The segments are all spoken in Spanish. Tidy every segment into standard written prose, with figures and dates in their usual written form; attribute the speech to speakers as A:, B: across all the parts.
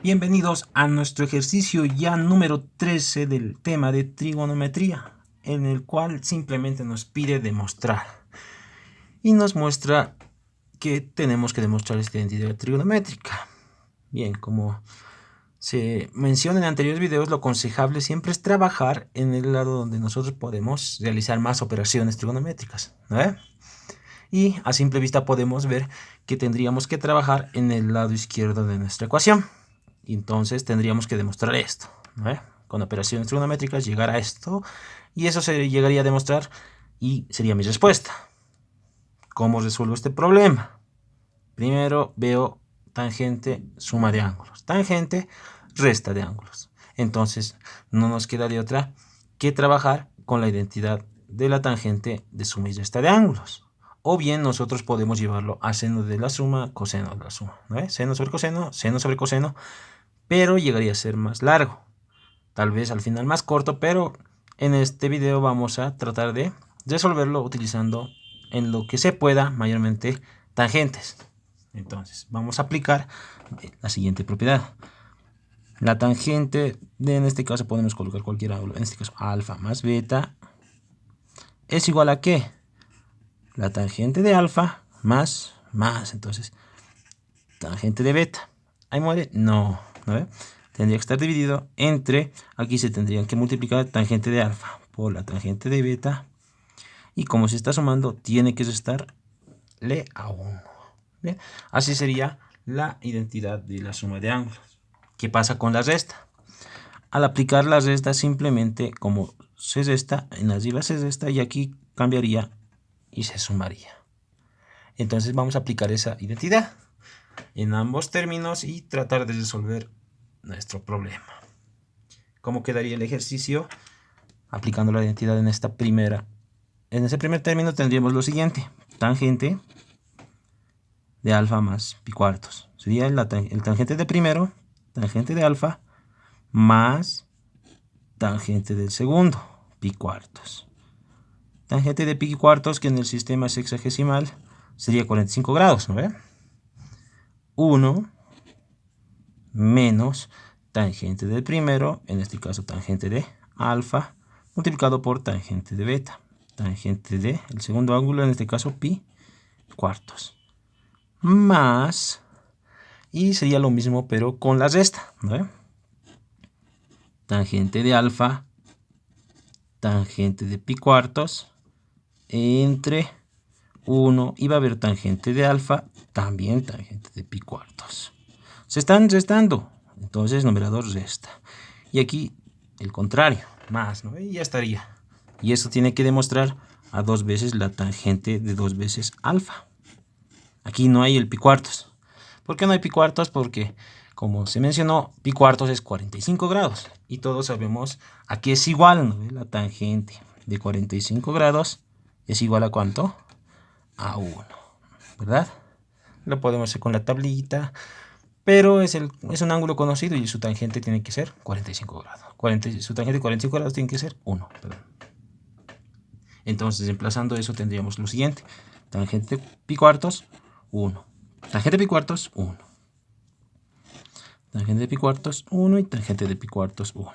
A: Bienvenidos a nuestro ejercicio ya número 13 del tema de trigonometría, en el cual simplemente nos pide demostrar. Y nos muestra que tenemos que demostrar esta identidad trigonométrica. Bien, como se menciona en anteriores videos, lo aconsejable siempre es trabajar en el lado donde nosotros podemos realizar más operaciones trigonométricas, ¿no? Y a simple vista podemos ver que tendríamos que trabajar en el lado izquierdo de nuestra ecuación. Y entonces tendríamos que demostrar esto, ¿no? Con operaciones trigonométricas llegar a esto, y eso se llegaría a demostrar y sería mi respuesta. ¿Cómo resuelvo este problema? Primero veo tangente, suma de ángulos, tangente, resta de ángulos. Entonces no nos queda de otra que trabajar con la identidad de la tangente de suma y resta de ángulos. O bien nosotros podemos llevarlo a seno de la suma, coseno de la suma, ¿no? Seno sobre coseno, pero llegaría a ser más largo. Tal vez al final más corto, pero en este video vamos a tratar de resolverlo utilizando en lo que se pueda, mayormente tangentes. Entonces vamos a aplicar la siguiente propiedad. La tangente en este caso podemos colocar cualquier ángulo, en este caso alfa más beta, es igual a ¿qué? La tangente de alfa más, entonces tangente de beta. ¿Ahí muere? No, ¿no? Tendría que estar dividido entre, aquí se tendrían que multiplicar tangente de alfa por la tangente de beta, y como se está sumando tiene que restarle a 1. ¿Bien? Así sería la identidad de la suma de ángulos. ¿Qué pasa con la resta? Al aplicar la resta, simplemente como se resta, en arriba se resta y aquí cambiaría y se sumaría. Entonces vamos a aplicar esa identidad en ambos términos y tratar de resolver nuestro problema. ¿Cómo quedaría el ejercicio? Aplicando la identidad en ese primer término tendríamos lo siguiente: tangente de alfa más pi cuartos. Sería el tangente de primero, tangente de alfa, más tangente del segundo, pi cuartos. Tangente de pi cuartos, que en el sistema sexagesimal sería 45 grados, ¿no ve? 1 menos tangente del primero, en este caso tangente de alfa, multiplicado por tangente de beta. Tangente del segundo ángulo, en este caso pi cuartos. Más, y sería lo mismo pero con la resta, ¿no? Tangente de alfa, tangente de pi cuartos, entre 1, y va a haber tangente de alfa, también tangente de pi cuartos. Se están restando, entonces numerador resta. Y aquí el contrario, más, ¿no? Y ya estaría. Y eso tiene que demostrar a 2 veces la tangente de 2 veces alfa. Aquí no hay el pi cuartos. ¿Por qué no hay pi cuartos? Porque, como se mencionó, pi cuartos es 45 grados. Y todos sabemos a qué es igual, ¿no? La tangente de 45 grados es igual a ¿cuánto? A 1, ¿verdad? Lo podemos hacer con la tablita, pero es un ángulo conocido y su tangente tiene que ser 45 grados. Su tangente de 45 grados tiene que ser 1. Perdón. Entonces, reemplazando eso, tendríamos lo siguiente: tangente de pi cuartos, 1. Tangente de pi cuartos, 1. Tangente de pi cuartos, 1. Y tangente de pi cuartos, 1.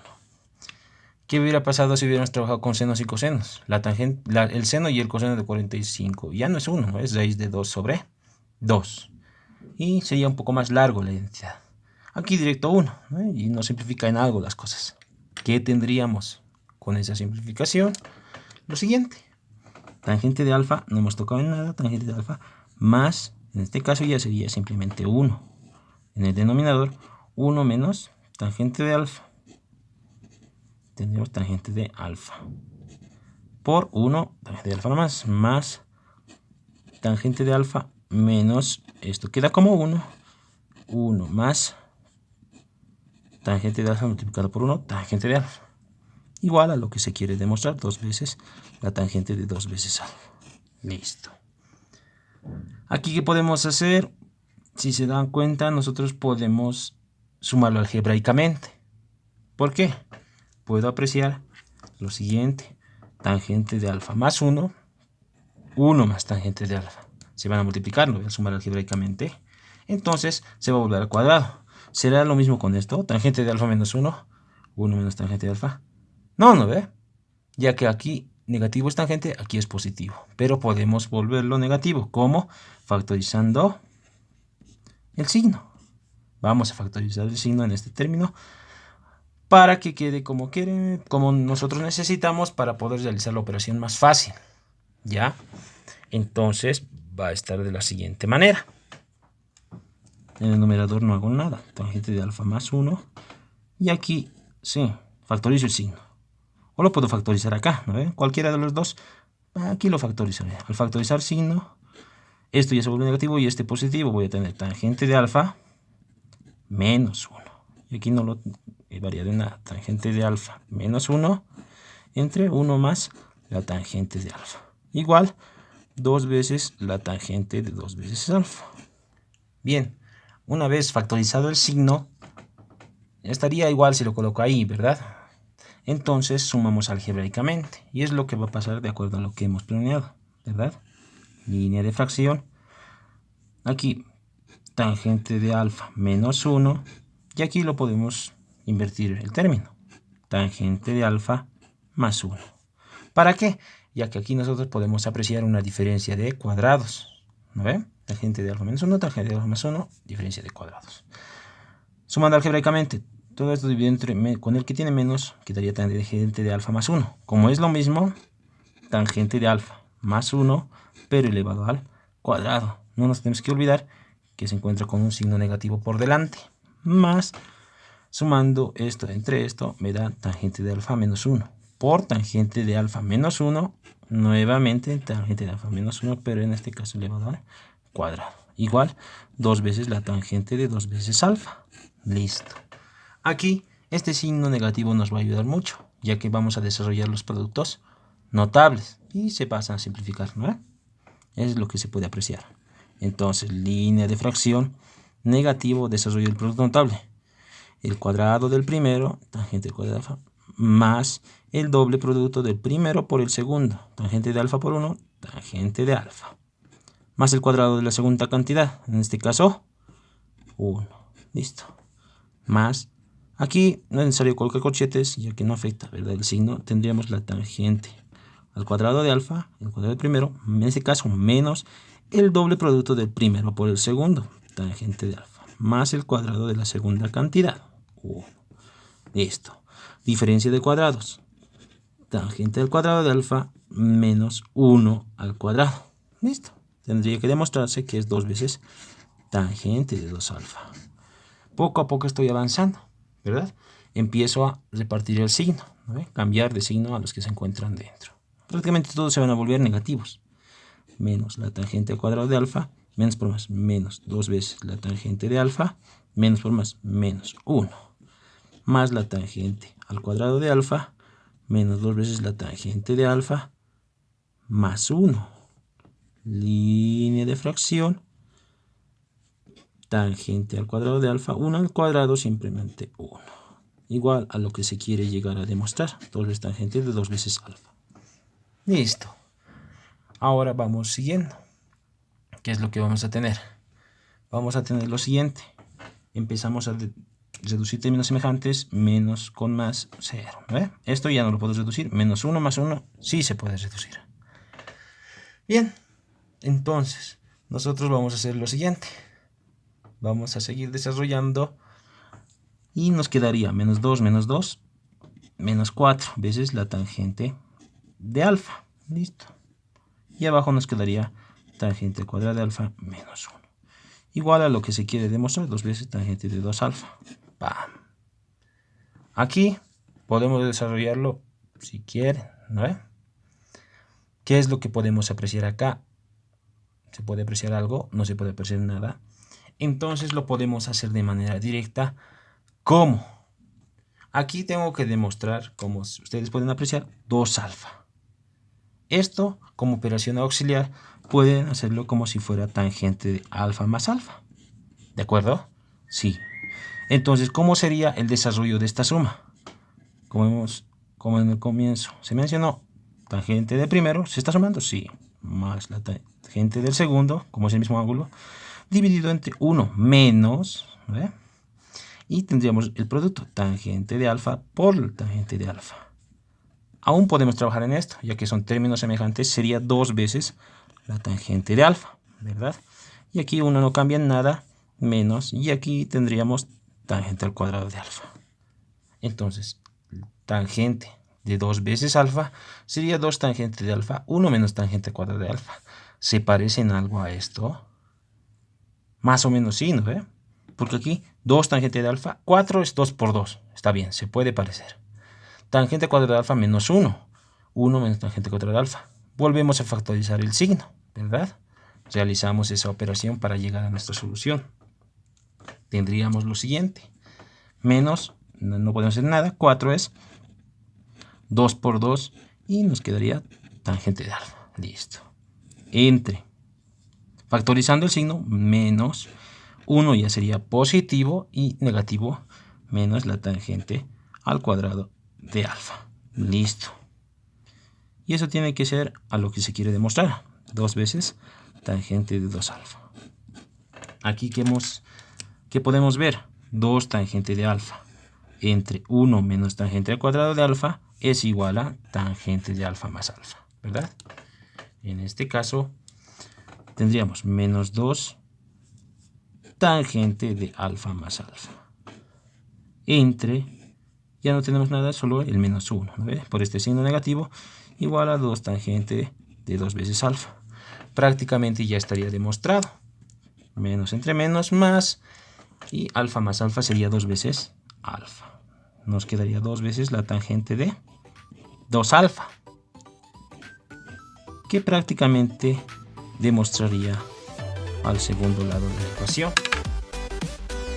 A: ¿Qué hubiera pasado si hubiéramos trabajado con senos y cosenos? El seno y el coseno de 45 ya no es 1, es raíz de 2 sobre 2. Y sería un poco más largo la identidad. Aquí directo 1, ¿no? Y nos simplifica en algo las cosas. ¿Qué tendríamos con esa simplificación? Lo siguiente: tangente de alfa, no hemos tocado en nada, tangente de alfa más, en este caso ya sería simplemente 1. En el denominador, 1 menos tangente de alfa. Tendremos tangente de alfa por 1, tangente de alfa más tangente de alfa menos, esto queda como 1 más tangente de alfa multiplicado por 1, tangente de alfa, igual a lo que se quiere demostrar, 2 veces la tangente de 2 veces alfa. Listo. Aquí, ¿qué podemos hacer? Si se dan cuenta, nosotros podemos sumarlo algebraicamente. ¿Por qué? Puedo apreciar lo siguiente: tangente de alfa más 1, 1 más tangente de alfa. Se van a multiplicar, lo voy a sumar algebraicamente. Entonces se va a volver al cuadrado. ¿Será lo mismo con esto? Tangente de alfa menos 1. 1 menos tangente de alfa. No, ¿no ve? Ya que aquí negativo es tangente, aquí es positivo. Pero podemos volverlo negativo. ¿Cómo? Factorizando el signo. Vamos a factorizar el signo en este término para que quede como nosotros necesitamos para poder realizar la operación más fácil. ¿Ya? Entonces va a estar de la siguiente manera. En el numerador no hago nada. Tangente de alfa más 1. Y aquí, sí, factorizo el signo. O lo puedo factorizar acá, ¿no ve? Cualquiera de los dos. Aquí lo factorizaré. Al factorizar signo, esto ya se vuelve negativo y este positivo. Voy a tener tangente de alfa menos 1. Y aquí no lo he variado en nada. Tangente de alfa menos 1 entre 1 más la tangente de alfa. Igual 2 veces la tangente de 2 veces alfa. Bien, una vez factorizado el signo, estaría igual si lo coloco ahí, ¿verdad? Entonces sumamos algebraicamente. Y es lo que va a pasar de acuerdo a lo que hemos planeado, ¿verdad? Línea de fracción. Aquí, tangente de alfa menos 1. Y aquí lo podemos invertir el término. Tangente de alfa más 1. ¿Para qué? Ya que aquí nosotros podemos apreciar una diferencia de cuadrados. ¿No ven? Tangente de alfa menos 1, tangente de alfa más 1, diferencia de cuadrados. Sumando algebraicamente, todo esto dividido con el que tiene menos, quedaría tangente de alfa más 1. Como es lo mismo, tangente de alfa más 1, pero elevado al cuadrado. No nos tenemos que olvidar que se encuentra con un signo negativo por delante. Más, sumando esto entre esto, me da tangente de alfa menos 1. Por tangente de alfa menos 1, nuevamente tangente de alfa menos 1, pero en este caso elevado al cuadrado. Igual, 2 veces la tangente de 2 veces alfa. Listo. Aquí, este signo negativo nos va a ayudar mucho, ya que vamos a desarrollar los productos notables y se pasan a simplificar, ¿no? Es lo que se puede apreciar. Entonces, línea de fracción, negativo, desarrollo del producto notable. El cuadrado del primero, tangente del cuadrado de alfa, más el doble producto del primero por el segundo, tangente de alfa por 1, tangente de alfa. Más el cuadrado de la segunda cantidad, en este caso, 1. Listo. Más, aquí no es necesario colocar corchetes, ya que no afecta, ¿verdad? El signo, tendríamos la tangente al cuadrado de alfa, el cuadrado del primero, en este caso menos el doble producto del primero por el segundo, tangente de alfa, más el cuadrado de la segunda cantidad, 1. Listo. Diferencia de cuadrados, tangente al cuadrado de alfa menos 1 al cuadrado. Listo. Tendría que demostrarse que es 2 veces tangente de 2 alfa. Poco a poco estoy avanzando, ¿verdad? Empiezo a repartir el signo, ¿no? Cambiar de signo a los que se encuentran dentro. Prácticamente todos se van a volver negativos. Menos la tangente al cuadrado de alfa, menos por más, menos 2 veces la tangente de alfa, menos por más, menos 1. Más la tangente al cuadrado de alfa, menos 2 veces la tangente de alfa, más 1. Línea de fracción. Tangente al cuadrado de alfa, 1 al cuadrado, simplemente 1. Igual a lo que se quiere llegar a demostrar. 2 veces tangente de 2 veces alfa. Listo. Ahora vamos siguiendo. ¿Qué es lo que vamos a tener? Vamos a tener lo siguiente. Empezamos a reducir términos semejantes, menos con más, 0. ¿Ve? Esto ya no lo puedo reducir. Menos 1 más 1 sí se puede reducir. Bien. Entonces, nosotros vamos a hacer lo siguiente. Vamos a seguir desarrollando y nos quedaría menos 2, menos 4 veces la tangente de alfa. Listo. Y abajo nos quedaría tangente al cuadrado de alfa menos 1. Igual a lo que se quiere demostrar, 2 veces tangente de 2 alfa. ¡Pam! Aquí podemos desarrollarlo si quieren, ¿no? ¿Qué es lo que podemos apreciar acá? ¿Se puede apreciar algo? No se puede apreciar nada. Entonces lo podemos hacer de manera directa. ¿Cómo? Aquí tengo que demostrar, como ustedes pueden apreciar, 2 alfa. Esto, como operación auxiliar, pueden hacerlo como si fuera tangente de alfa más alfa. ¿De acuerdo? Sí. Entonces, ¿cómo sería el desarrollo de esta suma? Como en el comienzo se mencionó, tangente del primero, ¿se está sumando? Sí. Más la tangente del segundo, como es el mismo ángulo, dividido entre 1 menos, ¿ve? Y tendríamos el producto tangente de alfa por tangente de alfa. Aún podemos trabajar en esto, ya que son términos semejantes, sería 2 veces la tangente de alfa, ¿verdad? Y aquí uno no cambia en nada, menos, y aquí tendríamos tangente al cuadrado de alfa. Entonces, tangente de 2 veces alfa sería 2 tangente de alfa, 1 menos tangente al cuadrado de alfa. ¿Se parece en algo a esto? Más o menos sí, ¿no ve? Porque aquí 2 tangente de alfa, 4 es 2 por 2. Está bien, se puede parecer. Tangente al cuadrado de alfa menos 1. 1 menos tangente al cuadrado de alfa. Volvemos a factorizar el signo, ¿verdad? Realizamos esa operación para llegar a nuestra solución. Tendríamos lo siguiente. Menos, no podemos hacer nada. 4 es 2 por 2 y nos quedaría tangente de alfa. Listo. Entre. Factorizando el signo, menos 1 ya sería positivo y negativo menos la tangente al cuadrado de alfa. Listo. Y eso tiene que ser a lo que se quiere demostrar. 2 veces tangente de 2 alfa. Aquí ¿qué podemos ver? 2 tangente de alfa entre 1 menos tangente al cuadrado de alfa es igual a tangente de alfa más alfa, ¿verdad? En este caso tendríamos menos 2 tangente de alfa más alfa entre, ya no tenemos nada, solo el menos 1, ¿no ve? Por este signo negativo, igual a 2 tangente de 2 veces alfa. Prácticamente ya estaría demostrado. Menos entre menos más, y alfa más alfa sería 2 veces alfa. Nos quedaría 2 veces la tangente de 2 alfa, que prácticamente demostraría al segundo lado de la ecuación,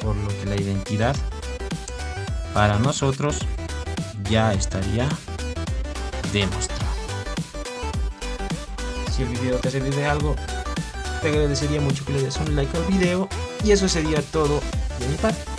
A: por lo que la identidad para nosotros ya estaría demostrada. Si el video te ha servido de algo, te agradecería mucho que le des un like al video, y eso sería todo de mi parte.